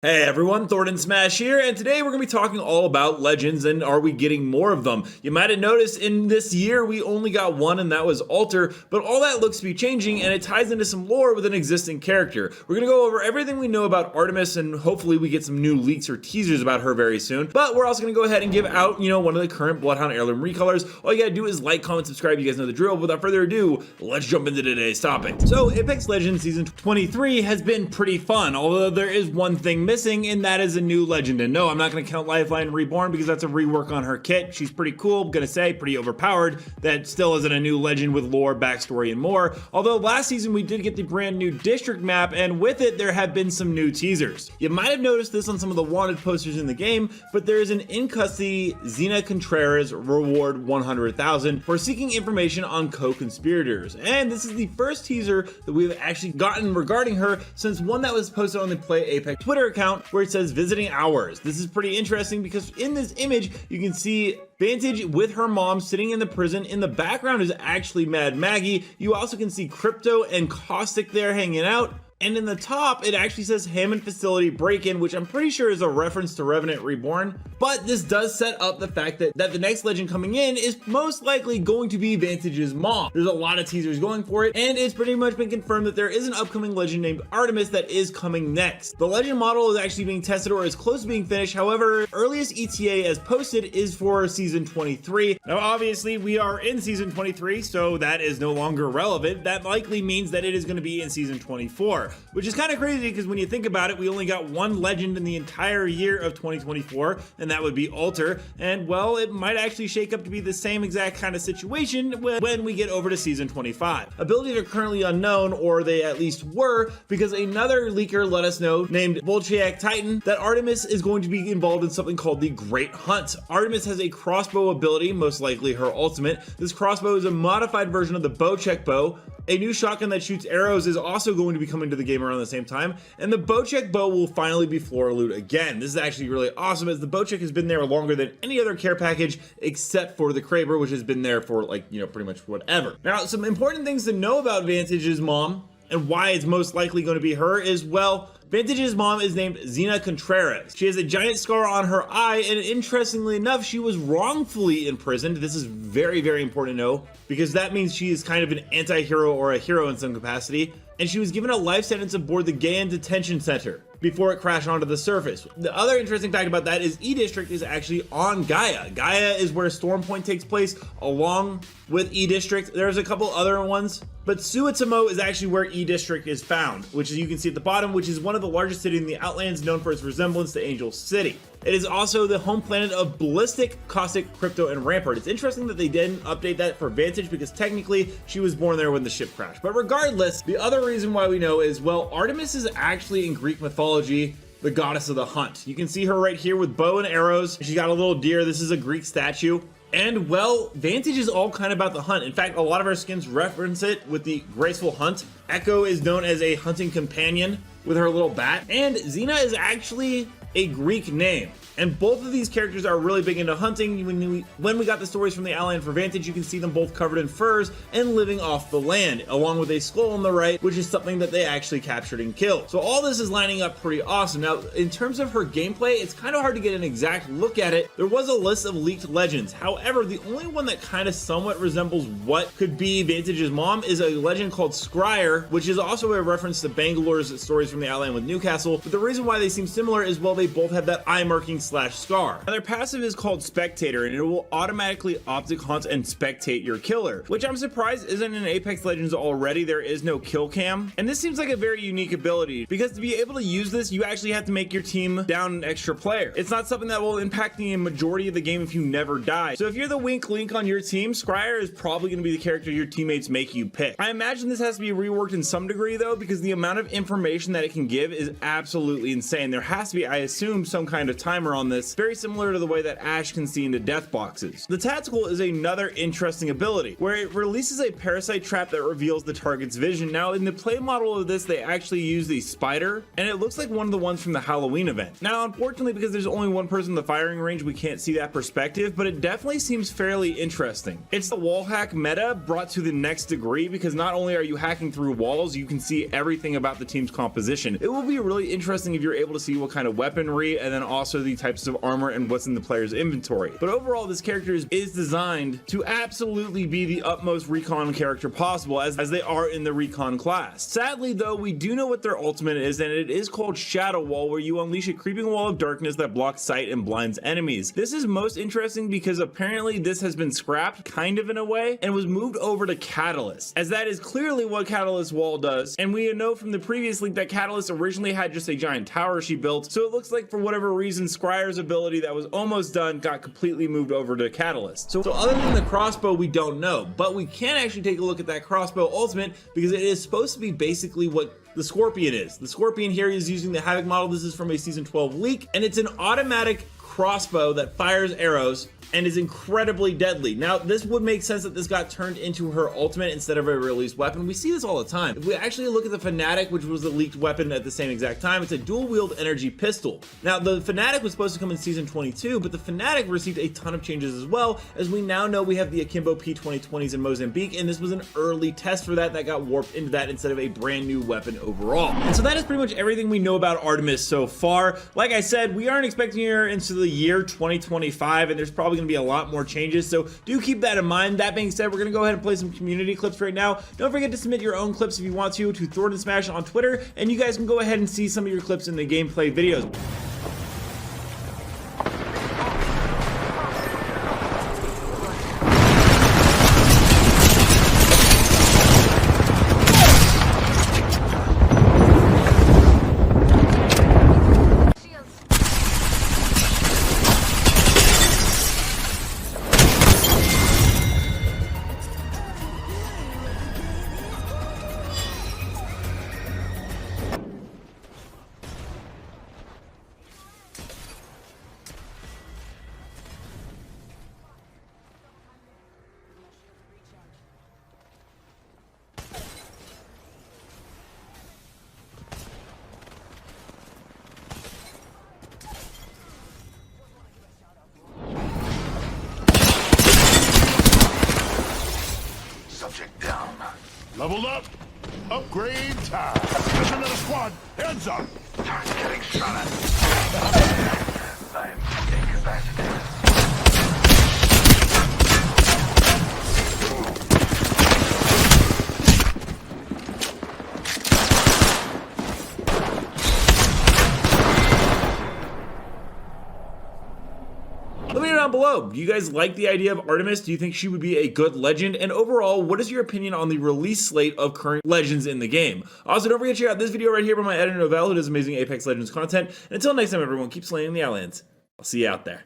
Hey everyone, Thordan Smash here, and today we're going to be talking all about legends and are we getting more of them. You might have noticed in this year we only got one, and that was Alter, but all that looks to be changing and it ties into some lore with an existing character. We're going to go over everything we know about Artemis and hopefully we get some new leaks or teasers about her very soon, but we're also going to go ahead and give out, one of the current Bloodhound Heirloom recolors. All you gotta do is like, comment, subscribe, you guys know the drill. Without further ado, let's jump into today's topic. So Apex Legends Season 23 has been pretty fun, although there is one thing missing, and that is a new legend. And no, I'm not going to count Lifeline Reborn because that's a rework on her kit. She's pretty cool, I'm gonna say, pretty overpowered. That still isn't a new legend with lore, backstory, and more. Although last season we did get the brand new district map, and with it there have been some new teasers. You might have noticed this on some of the wanted posters in the game, but there is an in-custody Xenia Contreras reward 100,000 for seeking information on co-conspirators. And this is the first teaser that we've actually gotten regarding her since one that was posted on the Play Apex Twitter account where it says visiting hours. This is pretty interesting because in this image you can see Vantage with her mom sitting in the prison. In the background is actually Mad Maggie. You also can see Crypto and Caustic there hanging out. And in the top, it actually says Hammond Facility Break-In, which I'm pretty sure is a reference to Revenant Reborn. But this does set up the fact that the next legend coming in is most likely going to be Vantage's mom. There's a lot of teasers going for it, and it's pretty much been confirmed that there is an upcoming legend named Artemis that is coming next. The legend model is actually being tested or is close to being finished. However, earliest ETA as posted is for Season 23. Now, obviously, we are in Season 23, so that is no longer relevant. That likely means that it is going to be in Season 24. Which is kind of crazy because when you think about it, we only got one legend in the entire year of 2024, and that would be Alter. And well, it might actually shake up to be the same exact kind of situation when we get over to Season 25. Abilities are currently unknown, or they at least were, because another leaker let us know, named Volchaic Titan, that Artemis is going to be involved in something called the Great Hunt. Artemis has a crossbow ability, most likely her ultimate. This crossbow is a modified version of the Bowcheck bow. A new shotgun that shoots arrows is also going to be coming to the game around the same time, and the Bowcheck bow will finally be floor loot again. This is actually really awesome, as the Bowcheck has been there longer than any other care package except for the Kraber, which has been there for pretty much whatever. Now, some important things to know about Vantage's mom and why it's most likely going to be her is, well, Vantage's mom is named Xenia Contreras. She has a giant scar on her eye, and interestingly enough, she was wrongfully imprisoned. This is very, very important to know, because that means she is kind of an anti-hero or a hero in some capacity, and she was given a life sentence aboard the Gaian Detention Center before it crashed onto the surface. The other interesting fact about that is E-District is actually on Gaia. Gaia is where Storm Point takes place, along with E-District. There's a couple other ones, but Suotamo is actually where E-District is found, which, as you can see at the bottom, which is one of the largest cities in the Outlands, known for its resemblance to Angel City. It is also the home planet of Ballistic, Caustic, Crypto, and Rampart. It's interesting that they didn't update that for Vantage because technically she was born there when the ship crashed. But regardless, the other reason why we know is, well, Artemis is actually in Greek mythology the goddess of the hunt. You can see her right here with bow and arrows. She's got a little deer. This is a Greek statue. And well, Vantage is all kind of about the hunt. In fact, a lot of our skins reference it with the graceful hunt. Echo is known as a hunting companion with her little bat. And Xena is actually a Greek name. And both of these characters are really big into hunting. When we got the stories from the Outland for Vantage, you can see them both covered in furs and living off the land, along with a skull on the right, which is something that they actually captured and killed. So all this is lining up pretty awesome. Now, in terms of her gameplay, it's kind of hard to get an exact look at it. There was a list of leaked legends. However, the only one that kind of somewhat resembles what could be Vantage's mom is a legend called Scryer, which is also a reference to Bangalore's stories from the Outland with Newcastle. But the reason why they seem similar is, well, they both have that eye marking / scar. Now, their passive is called Spectator, and it will automatically optic hunt and spectate your killer, which I'm surprised isn't in Apex Legends already. There is no kill cam, and this seems like a very unique ability, because to be able to use this, you actually have to make your team down an extra player. It's not something that will impact the majority of the game if you never die. So if you're the weak link on your team, Scryer is probably going to be the character your teammates make you pick. I imagine this has to be reworked in some degree though, because the amount of information that it can give is absolutely insane. There has to be, I assume, some kind of timer on this, very similar to the way that Ash can see into death boxes. The Tactical is another interesting ability, where it releases a parasite trap that reveals the target's vision. Now, in the play model of this, they actually use the spider, and it looks like one of the ones from the Halloween event. Now, unfortunately, because there's only one person in the firing range, we can't see that perspective, but it definitely seems fairly interesting. It's the wall hack meta brought to the next degree, because not only are you hacking through walls, you can see everything about the team's composition. It will be really interesting if you're able to see what kind of weaponry and then also the types of armor and what's in the player's inventory. But overall, this character is designed to absolutely be the utmost recon character possible, as they are in the recon class. Sadly though, we do know what their ultimate is, and it is called Shadow Wall, where you unleash a creeping wall of darkness that blocks sight and blinds enemies. This is most interesting because apparently this has been scrapped, kind of in a way, and was moved over to Catalyst, as that is clearly what Catalyst Wall does. And we know from the previous leak that Catalyst originally had just a giant tower she built, so it looks like for whatever reason Scryer's ability that was almost done got completely moved over to Catalyst. So other than the crossbow, we don't know, but we can actually take a look at that crossbow ultimate, because it is supposed to be basically what the Scorpion is. The Scorpion here is using the Havoc model. This is from a season 12 leak, and it's an automatic crossbow that fires arrows and is incredibly deadly. Now, this would make sense that this got turned into her ultimate instead of a released weapon. We see this all the time. If we actually look at the Fanatic, which was the leaked weapon at the same exact time, it's a dual wield energy pistol. Now, the Fanatic was supposed to come in season 22, but the Fanatic received a ton of changes as well, as we now know we have the Akimbo P2020s in Mozambique, and this was an early test for that got warped into that instead of a brand new weapon overall. And so that is pretty much everything we know about Artemis so far. Like I said, we aren't expecting her into the year 2025, and there's probably gonna be a lot more changes, so do keep that in mind. That being said, we're gonna go ahead and play some community clips right now. Don't forget to submit your own clips if you want to Thordan Smash on Twitter, and you guys can go ahead and see some of your clips in the gameplay videos. Subject down. Leveled up. Upgrade time. There's another squad. Heads up. Target getting shot at. I'm incapacitated. Let me know down below. Do you guys like the idea of Artemis? Do you think she would be a good legend? And overall, what is your opinion on the release slate of current legends in the game? Also, don't forget to check out this video right here by my editor Novell, who does amazing Apex Legends content. And until next time, everyone, keep slaying the Outlands. I'll see you out there.